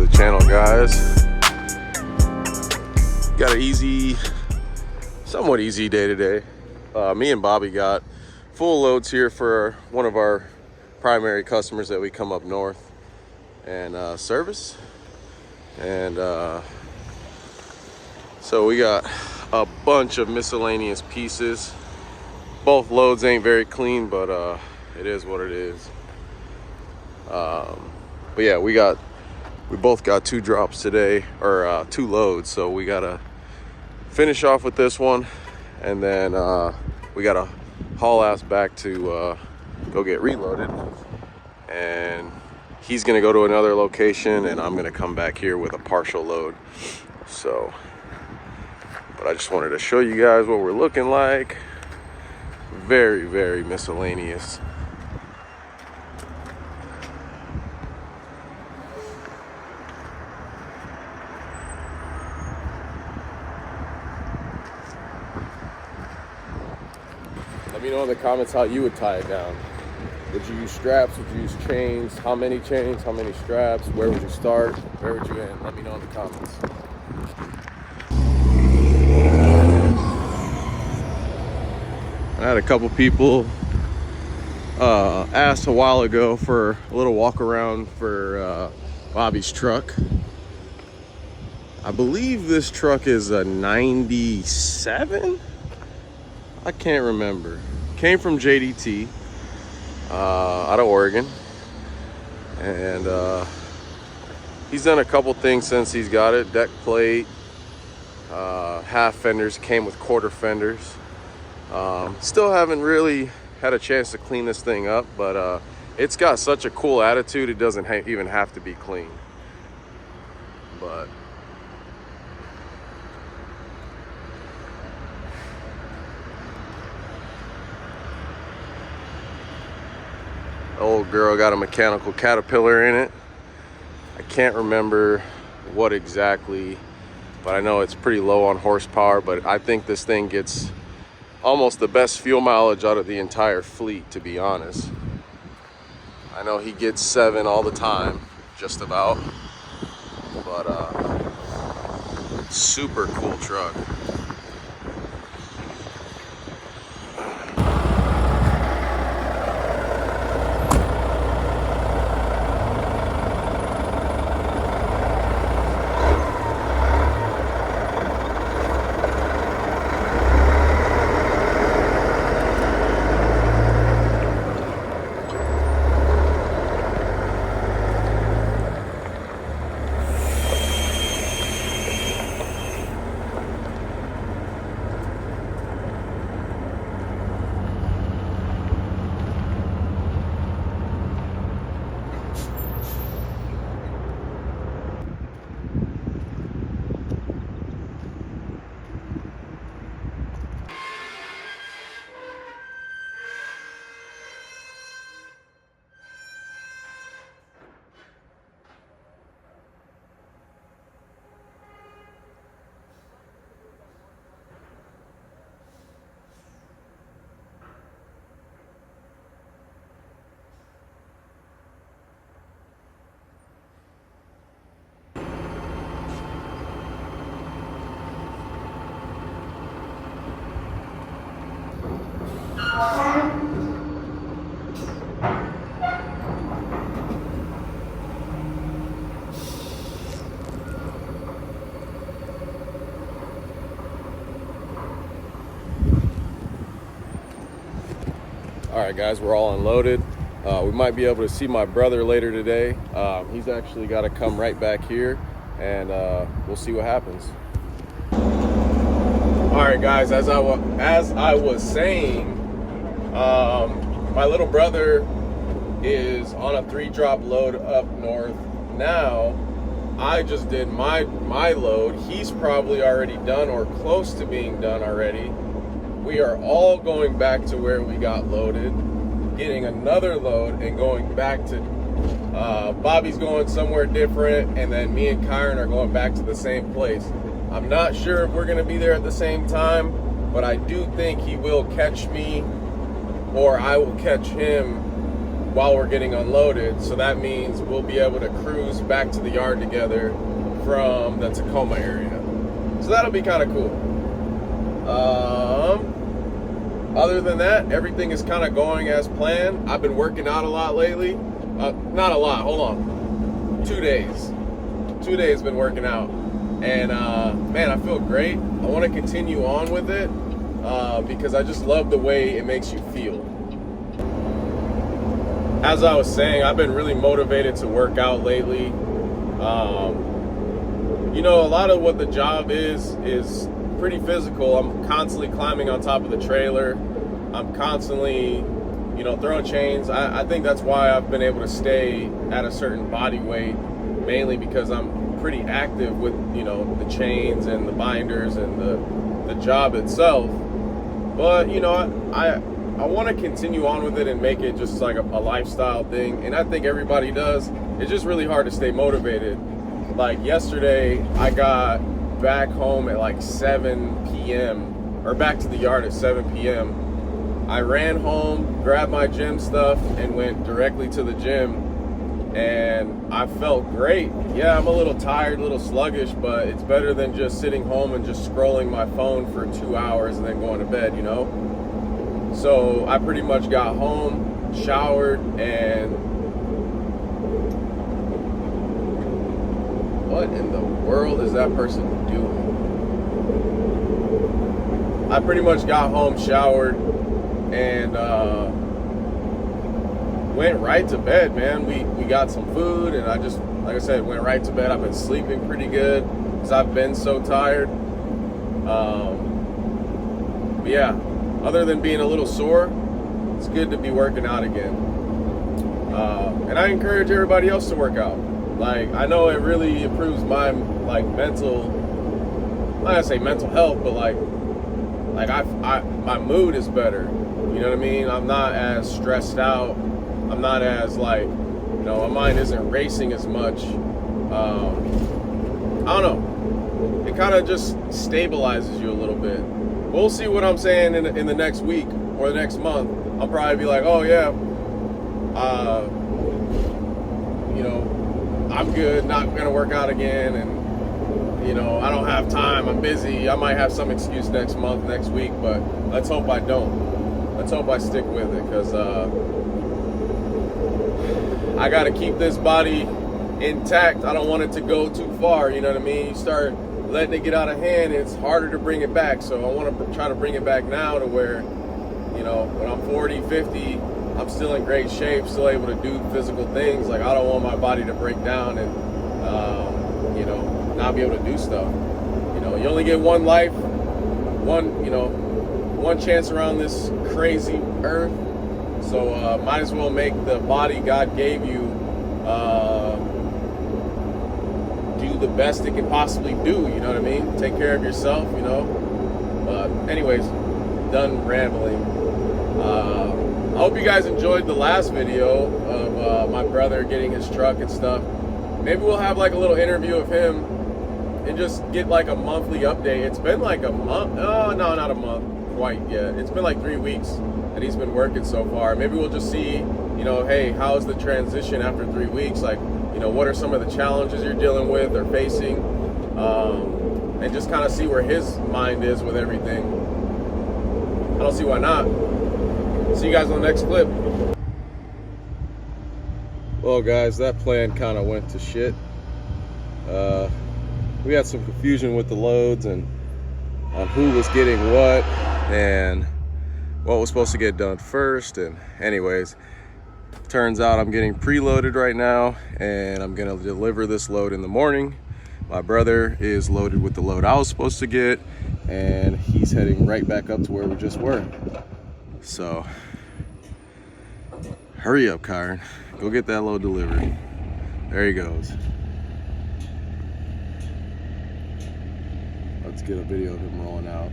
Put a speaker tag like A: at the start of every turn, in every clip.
A: to the channel, guys. Got an easy, somewhat easy day today. Me and Bobby got full loads here for one of our primary customers that we come up north and service. And so we got a bunch of miscellaneous pieces. Both loads ain't very clean, but it is what it is. But yeah, we both got 2 drops today, or 2 loads, so we gotta finish off with this one, and then we gotta haul ass back to go get reloaded, and he's gonna go to another location and I'm gonna come back here with a partial load. So, but I just wanted to show you guys what we're looking like. Very, very miscellaneous. Let me know in the comments how you would tie it down. Would you use straps? Would you use chains? How many chains? How many straps? Where would you start? Where would you end? Let me know in the comments. I had a couple people asked a while ago for a little walk around for Bobby's truck. I believe this truck is a 97? I can't remember. Came from JDT out of Oregon, and he's done a couple things since he's got it. Deck plate, half fenders, came with quarter fenders. Still haven't really had a chance to clean this thing up, but it's got such a cool attitude it doesn't even have to be clean. But old girl got a mechanical Caterpillar in it. I can't remember what exactly, but I know it's pretty low on horsepower, but I think this thing gets almost the best fuel mileage out of the entire fleet, to be honest. I know he gets 7 all the time, just about, but super cool truck. All right, guys, we're all unloaded. We might be able to see my brother later today. He's actually got to come right back here, and we'll see what happens. All right, guys, as I was saying, my little brother is on a 3-drop load up north now. I just did my load. He's probably already done or close to being done already. We are all going back to where we got loaded, getting another load, and going back to Bobby's going somewhere different, and then me and Kyron are going back to the same place. I'm not sure if we're going to be there at the same time, but I do think he will catch me, or I will catch him while we're getting unloaded. So that means we'll be able to cruise back to the yard together from the Tacoma area. So that'll be kind of cool. Other than that, everything is kind of going as planned. I've been working out a lot lately. Not a lot, hold on. 2 days. 2 days been working out. And man, I feel great. I want to continue on with it because I just love the way it makes you feel. As I was saying, I've been really motivated to work out lately. You know, a lot of what the job is pretty physical. I'm constantly climbing on top of the trailer. I'm constantly, you know, throwing chains. I think that's why I've been able to stay at a certain body weight, mainly because I'm pretty active with, you know, the chains and the binders and the job itself. But, you know, I want to continue on with it and make it just like a lifestyle thing. And I think everybody does. It's just really hard to stay motivated. Like yesterday, I got back home at like 7 p.m. or back to the yard at 7 p.m. I ran home, grabbed my gym stuff, and went directly to the gym. And I felt great. Yeah, I'm a little tired, a little sluggish, but it's better than just sitting home and just scrolling my phone for 2 hours and then going to bed, you know? So I pretty much got home, showered, and what in the world is that person doing? I pretty much got home, showered, and went right to bed, man. We got some food, and I just, like I said, went right to bed. I've been sleeping pretty good because I've been so tired. But yeah, other than being a little sore, it's good to be working out again. And I encourage everybody else to work out. Like, I know it really improves my, like, mental, I'm not gonna say mental health, but like my mood is better. You know what I mean? I'm not as stressed out. I'm not as, like, you know, my mind isn't racing as much. I don't know. It kind of just stabilizes you a little bit. We'll see what I'm saying in the next week or the next month. I'll probably be like, oh yeah, you know, I'm good, not gonna work out again, and, you know, I don't have time, I'm busy. I might have some excuse next month, next week, but let's hope I don't. Let's hope I stick with it, because I gotta keep this body intact. I don't want it to go too far, you know what I mean? You start letting it get out of hand, it's harder to bring it back. So I want to try to bring it back now to where, you know, when I'm 40, 50, I'm still in great shape, still able to do physical things. Like, I don't want my body to break down and, you know, not be able to do stuff. You know, you only get one life, one chance around this crazy earth. So might as well make the body God gave you do the best it can possibly do, you know what I mean? Take care of yourself, you know? Anyways, done rambling. I hope you guys enjoyed the last video of my brother getting his truck and stuff. Maybe we'll have like a little interview of him and just get like a monthly update. It's been like a month. Oh, no, not a month quite yet. It's been like 3 weeks that he's been working so far. Maybe we'll just see, you know, hey, how's the transition after 3 weeks? Like, you know, what are some of the challenges you're dealing with or facing? And just kind of see where his mind is with everything. I don't see why not. See you guys on the next clip. Well, guys, that plan kind of went to shit. We had some confusion with the loads and on who was getting what and what was supposed to get done first. And anyways, turns out I'm getting preloaded right now, and I'm gonna deliver this load in the morning. My brother is loaded with the load I was supposed to get, and he's heading right back up to where we just were. So hurry up, Kyron. Go get that load delivered. There he goes. Let's get a video of him rolling out.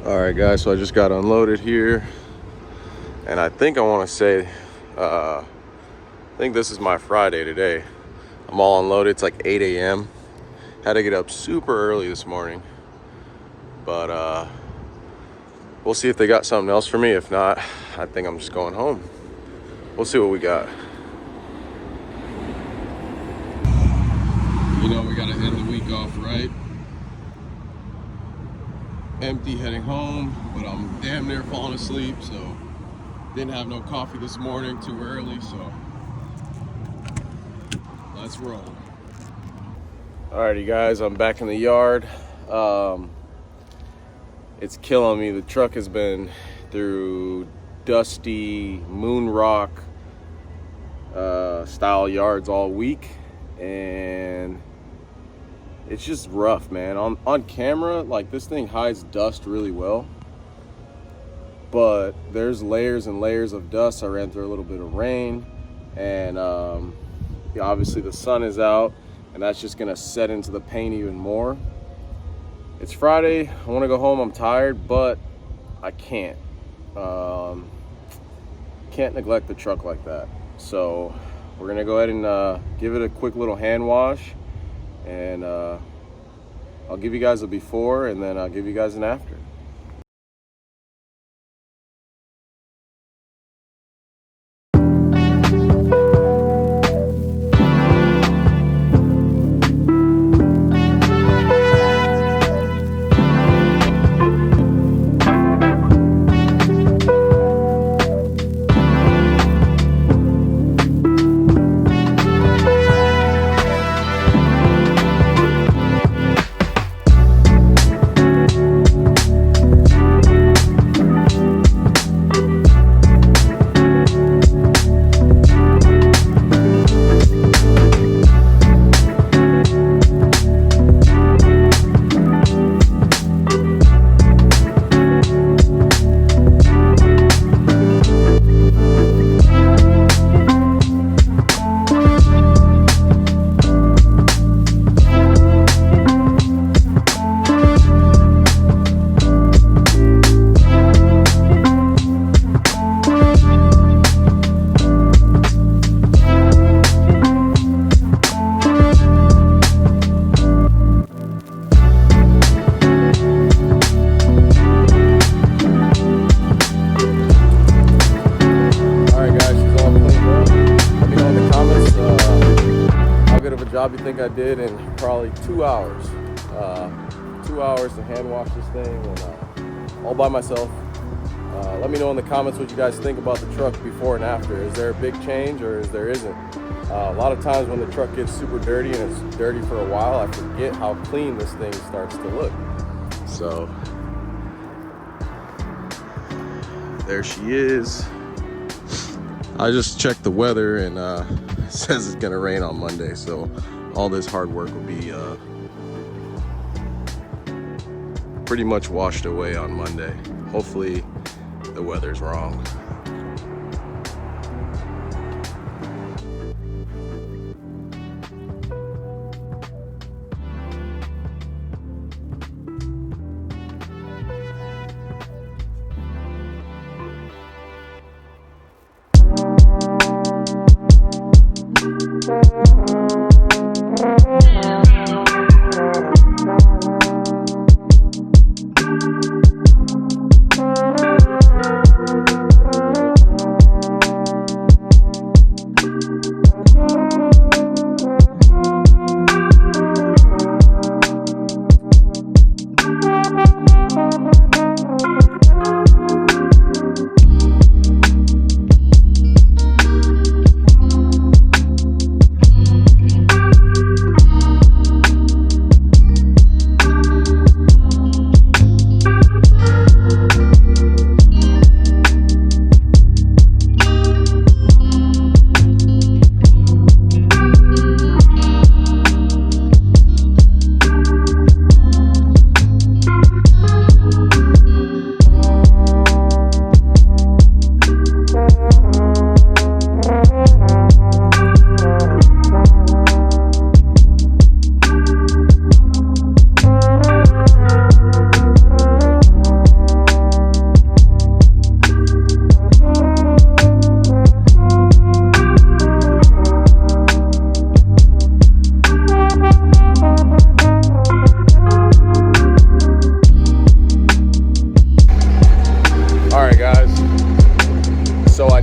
A: All right, guys, so I just got unloaded here, and I think I want to say, I think this is my Friday today. I'm all unloaded. It's like 8 a.m. Had to get up super early this morning, but we'll see if they got something else for me. If not, I think I'm just going home. We'll see what we got. You know, we gotta end the week off right. Empty, heading home, but I'm damn near falling asleep, so didn't have no coffee this morning, too early, so let's roll. Alrighty, guys, I'm back in the yard. It's killing me. The truck has been through dusty moon rock style yards all week, and it's just rough, man. On camera, like, this thing hides dust really well, but there's layers and layers of dust. I ran through a little bit of rain, and obviously the sun is out, and that's just gonna set into the paint even more. It's Friday. I want to go home. I'm tired, but I can't neglect the truck like that. So we're gonna go ahead and give it a quick little hand wash, and I'll give you guys a before, and then I'll give you guys an after. Job you think I did in probably 2 hours. 2 hours to hand wash this thing, and all by myself. Let me know in the comments what you guys think about the truck before and after. Is there a big change, or is there isn't? A lot of times when the truck gets super dirty and it's dirty for a while, I forget how clean this thing starts to look. So there she is. I just checked the weather, and it says it's gonna rain on Monday, so all this hard work will be pretty much washed away on Monday. Hopefully the weather's wrong.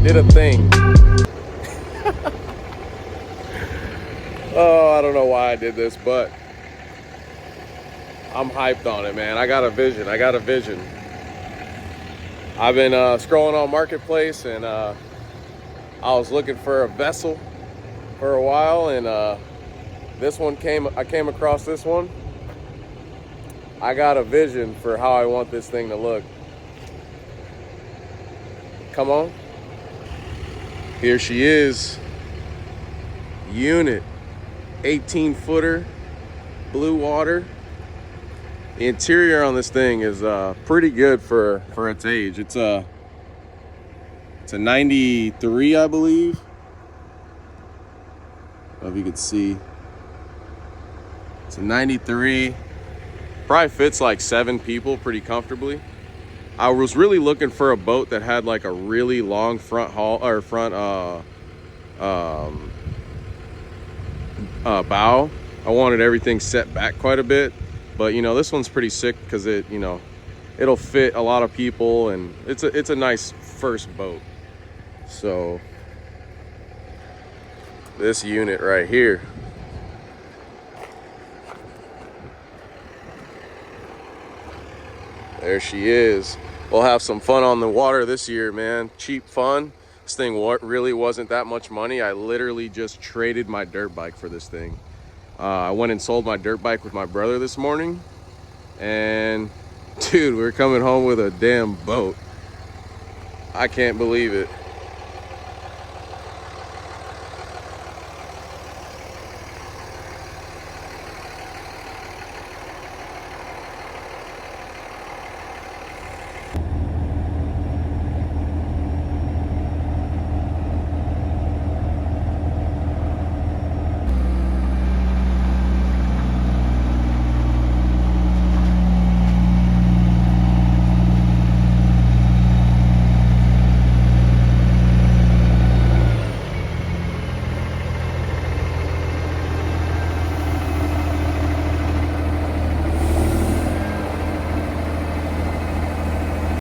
A: did a thing. Oh, I don't know why I did this, but I'm hyped on it, man. I got a vision. I've been scrolling on Marketplace, and I was looking for a vessel for a while, and I came across this one. I got a vision for how I want this thing to look. Come on. Here she is. Unit. 18-footer. Blue water. The interior on this thing is pretty good for its age. It's a 93, I believe. I don't know if you can see. It's a 93. Probably fits like 7 people pretty comfortably. I was really looking for a boat that had like a really long front bow. I wanted everything set back quite a bit, but you know, this one's pretty sick because it, you know, it'll fit a lot of people, and it's a nice first boat. So this unit right here, there she is. We'll have some fun on the water this year, man. Cheap fun. This thing really wasn't that much money. I literally just traded my dirt bike for this thing. I went and sold my dirt bike with my brother this morning, and dude, we're coming home with a damn boat. I can't believe it.